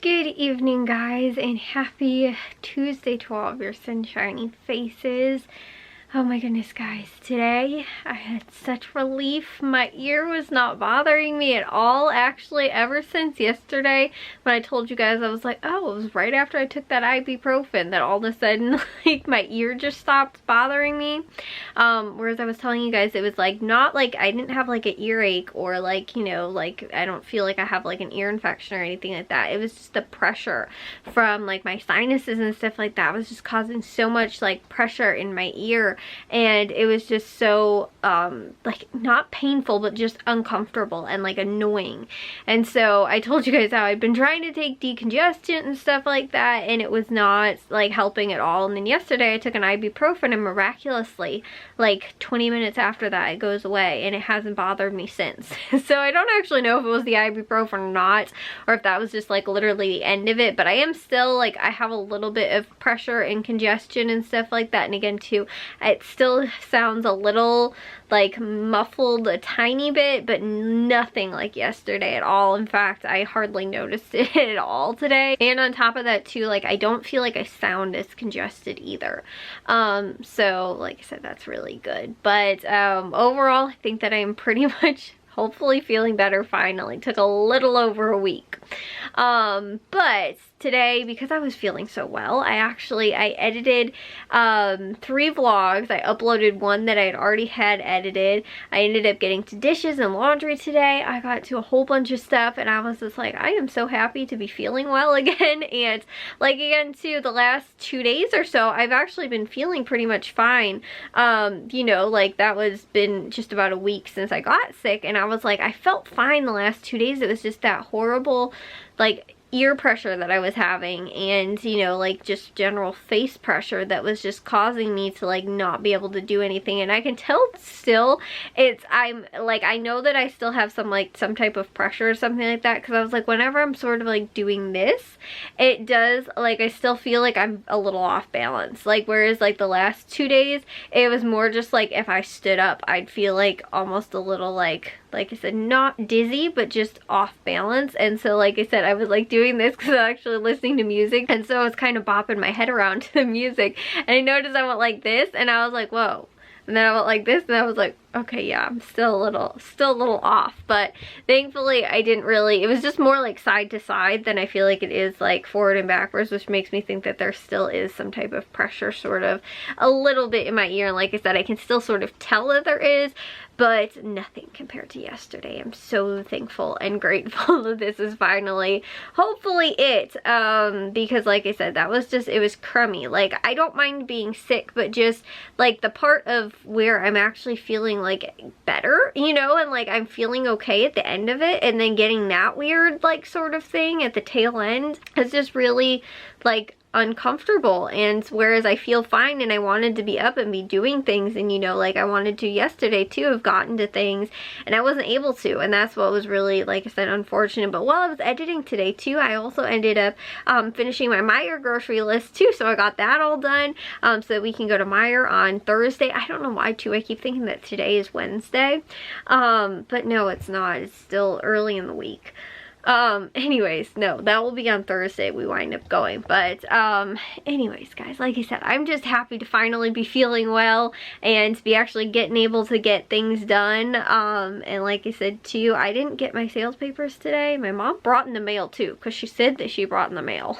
Good evening, guys, and happy Tuesday to all of your sunshiny faces. Oh my goodness, guys, today I had such relief. My ear was not bothering me at all, actually, ever since yesterday when I told you guys. I was like, oh, it was right after I took that ibuprofen that all of a sudden, like, my ear just stopped bothering me. Whereas I was telling you guys, it was like, not like I didn't have like an earache or like, you know, like I don't feel like I have like an ear infection or anything like that. It was just the pressure from like my sinuses and stuff like that was just causing so much like pressure in my ear. And it was just so like not painful, but just uncomfortable and like annoying. And so I told you guys how I'd been trying to take decongestant and stuff like that, and it was not like helping at all. And then yesterday I took an ibuprofen, and miraculously like 20 minutes after that it goes away, and it hasn't bothered me since. So I don't actually know if it was the ibuprofen or not, or if that was just like literally the end of it. But I am still like, I have a little bit of pressure and congestion and stuff like that. And again too, it still sounds a little like muffled a tiny bit, but nothing like yesterday at all. In fact, I hardly noticed it at all today. And on top of that too, like I don't feel like I sound as congested either. So like I said, that's really good. But overall, I think that I am pretty much hopefully feeling better finally. Took a little over a week. But today, because I was feeling so well, I edited 3 vlogs. I uploaded one that I had already had edited. I ended up getting to dishes and laundry today. I got to a whole bunch of stuff, and I was just like, I am so happy to be feeling well again. And like again too, the last 2 days or so, I've actually been feeling pretty much fine. You know, like that was been just about a week since I got sick, and I was like, I felt fine the last 2 days. It was just that horrible like ear pressure that I was having, and you know, like just general face pressure that was just causing me to like not be able to do anything. And I can tell still I'm like, I know that I still have some type of pressure or something like that, because I was like, whenever I'm sort of like doing this, it does like, I still feel like I'm a little off balance. Like whereas like the last 2 days it was more just like if I stood up I'd feel like almost a little like I said, not dizzy, but just off balance. And so like I said, I was like doing this because I was actually listening to music, and so I was kind of bopping my head around to the music, and I noticed I went like this, and I was like, whoa. And then I went like this, and I was like, okay, yeah, I'm still a little off. But thankfully I didn't really, it was just more like side to side than I feel like it is like forward and backwards, which makes me think that there still is some type of pressure sort of a little bit in my ear. And like I said, I can still sort of tell that there is, but nothing compared to yesterday. I'm so thankful and grateful that this is finally, hopefully it, because like I said, that was just, it was crummy. Like I don't mind being sick, but just like the part of where I'm actually feeling like better, you know, and like I'm feeling okay at the end of it, and then getting that weird like sort of thing at the tail end is just really like uncomfortable. And whereas I feel fine and I wanted to be up and be doing things, and you know, like I wanted to yesterday too have gotten to things, and I wasn't able to, and that's what was really, like I said, unfortunate. But while I was editing today too, I also ended up finishing my Meijer grocery list too, so I got that all done, so that we can go to Meijer on Thursday. I don't know why too, I keep thinking that today is Wednesday, but no, it's not. It's still early in the week. Anyways, no, that will be on Thursday we wind up going. But anyways, guys, like I said, I'm just happy to finally be feeling well and to be actually getting able to get things done. And like I said to you, I didn't get my sales papers today. My mom brought in the mail too, because she said that she brought in the mail,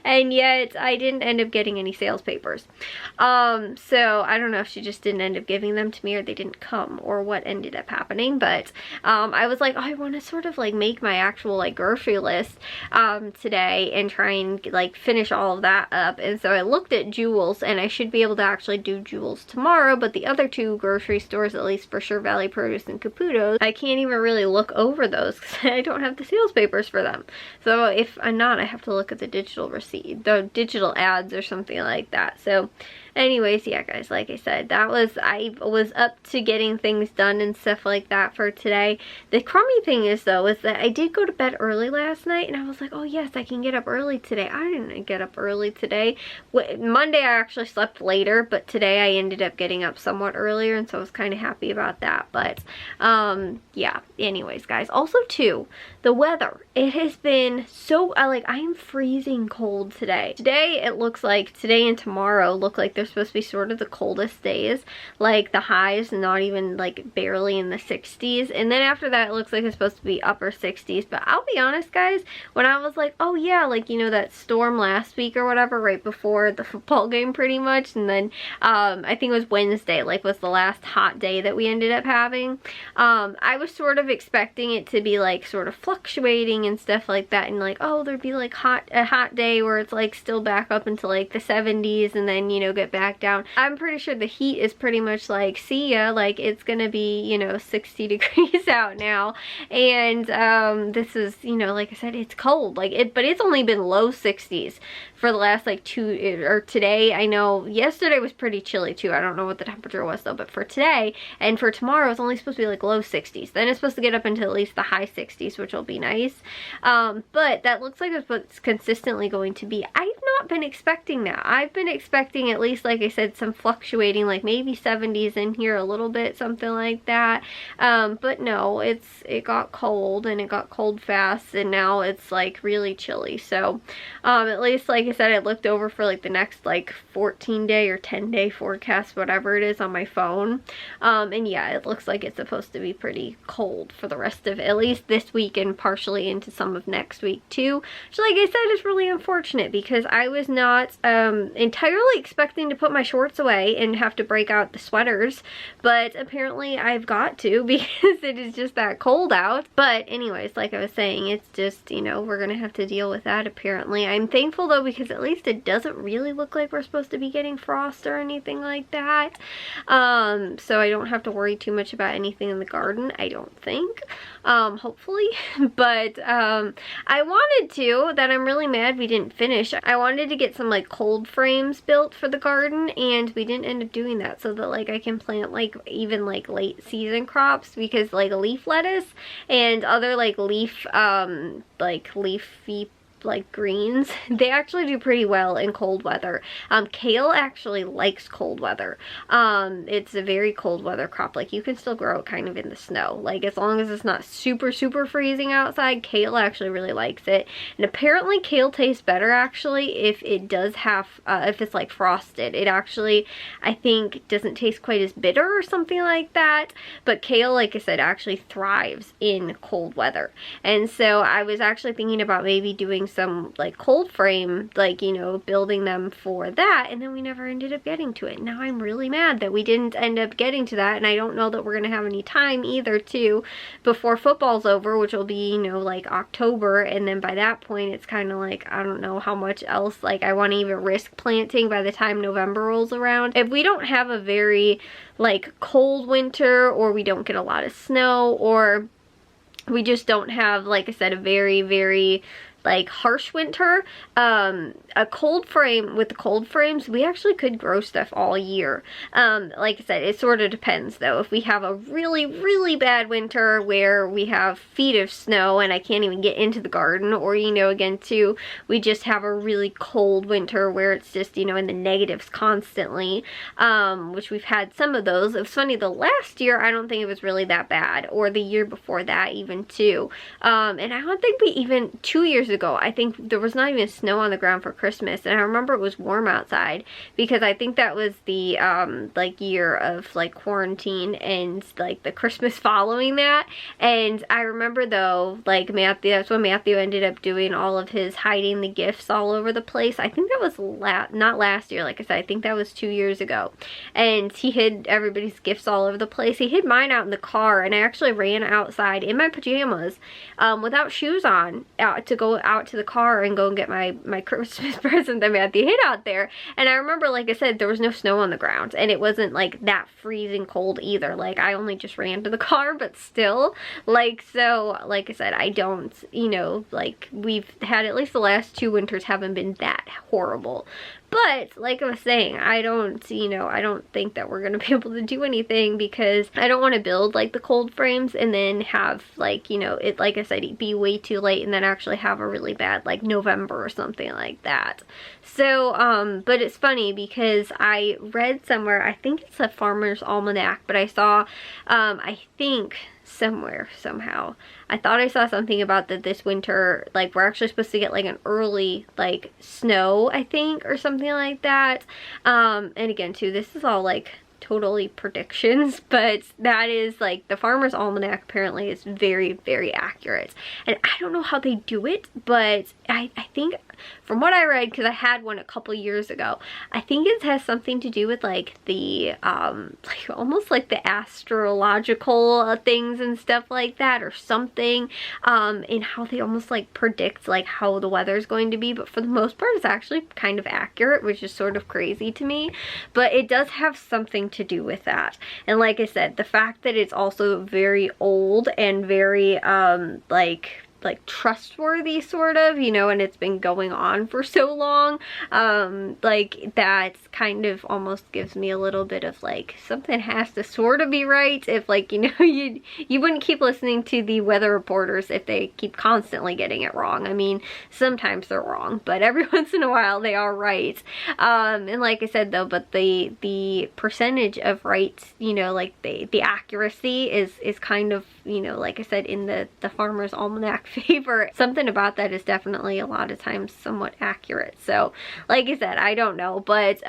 and yet I didn't end up getting any sales papers. So I don't know if she just didn't end up giving them to me, or they didn't come, or what ended up happening. But I was like, oh, I want to sort of like make my actual like grocery list today and try and like finish all of that up. And so I looked at Jewel's, and I should be able to actually do Jewel's tomorrow, but the other 2 grocery stores, at least for sure, Valley Produce and Caputo's, I can't even really look over those because I don't have the sales papers for them. So if I'm not, I have to look at the digital receipt, the digital ads or something like that. So anyways, yeah guys, like I said, I was up to getting things done and stuff like that for today. The crummy thing is though, is that I did go to bed early last night, and I was like, oh yes, I can get up early today. I didn't get up early today. Monday I actually slept later, but today I ended up getting up somewhat earlier, and so I was kind of happy about that. But yeah, anyways guys, also too, the weather, it has been so I am freezing cold today. Today it looks like, today and tomorrow look like they're supposed to be sort of the coldest days. Like the highs not even like barely in the 60s, and then after that it looks like it's supposed to be upper 60s. But I'll be honest guys, when I was like, oh yeah, like you know that storm last week or whatever, right before the football game pretty much, and then I think it was Wednesday, like was the last hot day that we ended up having. I was sort of expecting it to be like sort of fluctuating and stuff like that, and like, oh, there'd be like a hot day where it's like still back up into like the 70s and then, you know, get back down. I'm pretty sure the heat is pretty much like, see ya, like it's gonna be, you know, 60 degrees out now. And this is, you know, like I said, it's cold, like it, but it's only been low 60s for the last like today. I know yesterday was pretty chilly too. I don't know what the temperature was though, but for today and for tomorrow it's only supposed to be like low 60s. Then it's supposed to get up into at least the high 60s, which will be nice. But that looks like it's what's consistently going to be. I've not been expecting that. I've been expecting at least, like I said, some fluctuating, like maybe 70s in here a little bit, something like that. But no, it got cold, and it got cold fast, and now it's like really chilly. So at least, like I said, I looked over for like the next like 14-day or 10-day forecast, whatever it is, on my phone. And yeah, it looks like it's supposed to be pretty cold for the rest of at least this week and partially into some of next week too, which, like I said, is really unfortunate because I was not entirely expecting to put my shorts away and have to break out the sweaters, but apparently I've got to because it is just that cold out. But anyways, like I was saying, it's just, you know, we're gonna have to deal with that apparently. I'm thankful though because at least it doesn't really look like we're supposed to be getting frost or anything like that, so I don't have to worry too much about anything in the garden, I don't think, hopefully. But I wanted to, that I'm really mad we didn't finish, I wanted to get some like cold frames built for the garden, and we didn't end up doing that, so that like I can plant like even like late season crops, because like leaf lettuce and other like leafy like greens, they actually do pretty well in cold weather. Kale actually likes cold weather. It's a very cold weather crop. Like you can still grow it kind of in the snow. Like as long as it's not super freezing outside, kale actually really likes it. And apparently kale tastes better actually if it does have, if it's like frosted. It actually, I think, doesn't taste quite as bitter or something like that. But kale, like I said, actually thrives in cold weather. And so I was actually thinking about maybe doing some like cold frame, like, you know, building them for that, and then we never ended up getting to it. Now I'm really mad that we didn't end up getting to that, and I don't know that we're gonna have any time either too before football's over, which will be, you know, like October, and then by that point it's kind of like, I don't know how much else like I want to even risk planting by the time November rolls around. If we don't have a very like cold winter, or we don't get a lot of snow, or we just don't have, like I said, a very like harsh winter, a cold frame, with the cold frames we actually could grow stuff all year. Like I said, it sort of depends though. If we have a really bad winter where we have feet of snow and I can't even get into the garden, or, you know, again too, we just have a really cold winter where it's just, you know, in the negatives constantly, which we've had some of those. It was funny, the last year I don't think it was really that bad, or the year before that even too, and I don't think we even 2 years ago, I think there was not even snow on the ground for Christmas, and I remember it was warm outside because I think that was the like year of like quarantine and like the Christmas following that. And I remember though, like Matthew, that's when Matthew ended up doing all of his hiding the gifts all over the place. I think that was not last year, like I said, I think that was 2 years ago, and he hid everybody's gifts all over the place. He hid mine out in the car, and I actually ran outside in my pajamas without shoes on to go out to the car and go and get my Christmas present that Matthew hid out there. And I remember, like I said, there was no snow on the ground, and it wasn't like that freezing cold either. Like I only just ran to the car, but still, like, so like I said, I don't, you know, like we've had, at least the last 2 winters haven't been that horrible. But like I was saying, I don't, you know, I don't think that we're gonna be able to do anything because I don't want to build like the cold frames and then have like, you know, it, like I said, it'd be way too late and then actually have a really bad like November or something like that. So, but it's funny because I read somewhere, I think it's a Farmer's Almanac, but I saw, I think somewhere, somehow, I thought I saw something about that this winter, like we're actually supposed to get like an early like snow, I think, or something like that. And again too, this is all like totally predictions, but that is like the Farmer's Almanac apparently is very, very accurate. And I don't know how they do it, but I think from what I read, because I had one a couple years ago, I think it has something to do with like the like almost like the astrological things and stuff like that, or something, in how they almost like predict like how the weather is going to be. But for the most part, it's actually kind of accurate, which is sort of crazy to me, but it does have something to do with that. And like I said, the fact that it's also very old and very like trustworthy, sort of, you know, and it's been going on for so long, like that kind of almost gives me a little bit of like something has to sort of be right. If like, you know, you wouldn't keep listening to the weather reporters if they keep constantly getting it wrong. I mean, sometimes they're wrong, but every once in a while they are right. And like I said though, but the percentage of right, you know, like the accuracy is kind of, you know, like I said, in the Farmer's Almanac favor. Something about that is definitely a lot of times somewhat accurate. So like I said, I don't know, but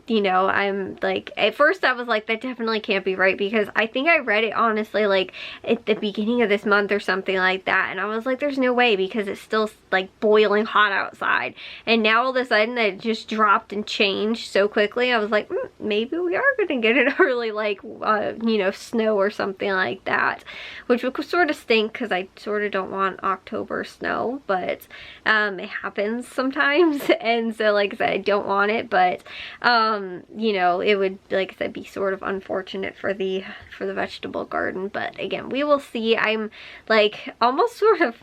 you know, I'm like, at first I was like, that definitely can't be right, because I think I read it honestly like at the beginning of this month or something like that, and I was like, there's no way, because it's still like boiling hot outside. And now all of a sudden it just dropped and changed so quickly. I was like, maybe we are gonna get an early like you know, snow or something like that, which would sort of stink because I sort of don't want October snow, but it happens sometimes. And so like I said, I don't want it, but you know, it would, like I said, be sort of unfortunate for the vegetable garden. But again, we will see. I'm like almost sort of,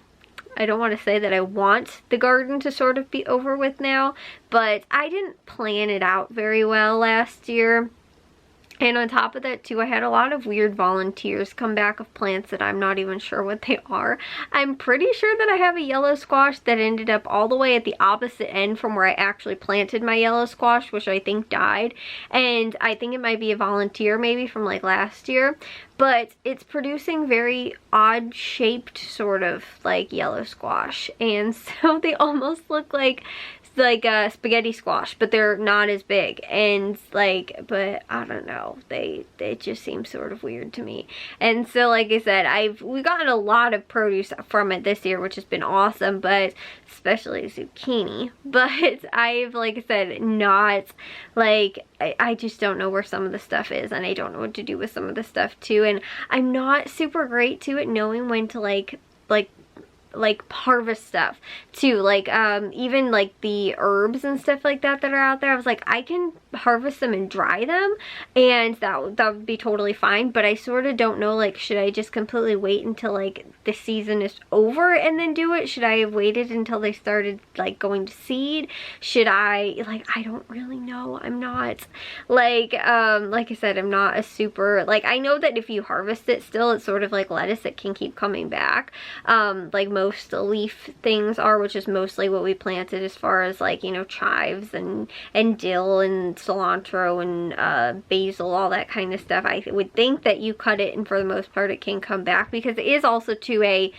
I don't want to say that I want the garden to sort of be over with now, but I didn't plan it out very well last year. And on top of that too, I had a lot of weird volunteers come back of plants that I'm not even sure what they are. I'm pretty sure that I have a yellow squash that ended up all the way at the opposite end from where I actually planted my yellow squash, which I think died. And I think it might be a volunteer maybe from like last year. But it's producing very odd shaped sort of like yellow squash. And so they almost look like a spaghetti squash, but they're not as big. And like, but I don't know, they just seem sort of weird to me. And so like I said, we've gotten a lot of produce from it this year, which has been awesome, but especially zucchini. But I've, like I said, not like, I just don't know where some of the stuff is, and I don't know what to do with some of the stuff too. And I'm not super great to it knowing when to like harvest stuff too, like even like the herbs and stuff like that that are out there. I was like, I can harvest them and dry them, and that would be totally fine, but I sort of don't know, like, should I just completely wait until like the season is over and then do it? Should I have waited until they started like going to seed? Should I, like, I don't really know. I'm not like I said, I'm not a super, like, I know that if you harvest it still, it's sort of like lettuce, it can keep coming back, like most leaf things are, which is mostly what we planted as far as like, you know, chives and dill and cilantro and basil, all that kind of stuff. I would think that you cut it and for the most part it can come back, because it is also to a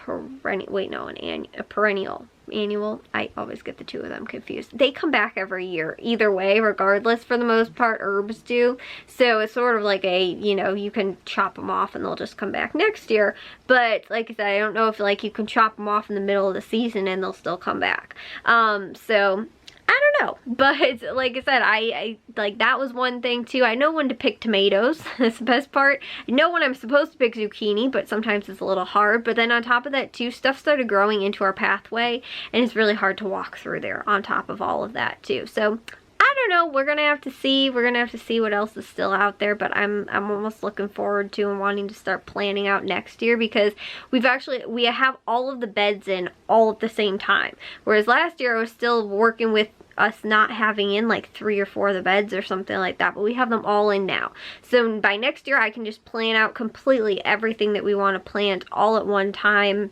perennial, wait no, a perennial. Annual, I always get the two of them confused. They come back every year either way, regardless, for the most part. Herbs do, so it's sort of like a, you know, you can chop them off and they'll just come back next year. But like I said, I don't know if like you can chop them off in the middle of the season and they'll still come back. So I don't know, but like I said, I like, that was one thing too. I know when to pick tomatoes. That's the best part. I know when I'm supposed to pick zucchini, but sometimes it's a little hard. But then on top of that too, stuff started growing into our pathway, and it's really hard to walk through there on top of all of that too. So I don't know, we're gonna have to see. We're gonna have to see what else is still out there, but I'm almost looking forward to and wanting to start planning out next year, because we have all of the beds in all at the same time. Whereas last year I was still working with us not having in like 3 or 4 of the beds or something like that, but we have them all in now. So by next year I can just plan out completely everything that we want to plant all at one time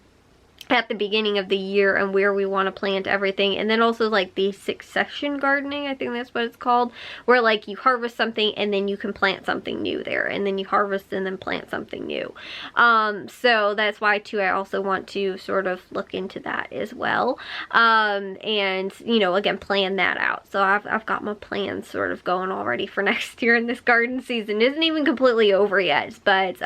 at the beginning of the year, and where we want to plant everything. And then also like the succession gardening, I think that's what it's called, where like you harvest something and then you can plant something new there, and then you harvest and then plant something new. So that's why too I also want to sort of look into that as well, and you know, again, plan that out. So I've got my plans sort of going already for next year, and this garden season isn't even completely over yet, but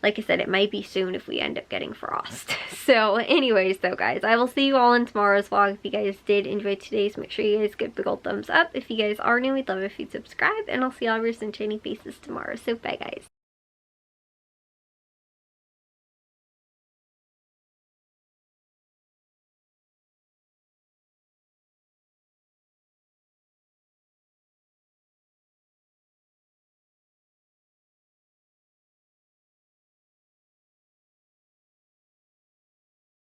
like I said, it might be soon if we end up getting frost. So anyways though, guys, I will see you all in tomorrow's vlog. If you guys did enjoy today's, make sure you guys give a big old thumbs up. If you guys are new, we'd love if you'd subscribe, and I'll see all of your sunshiny faces tomorrow. So bye, guys.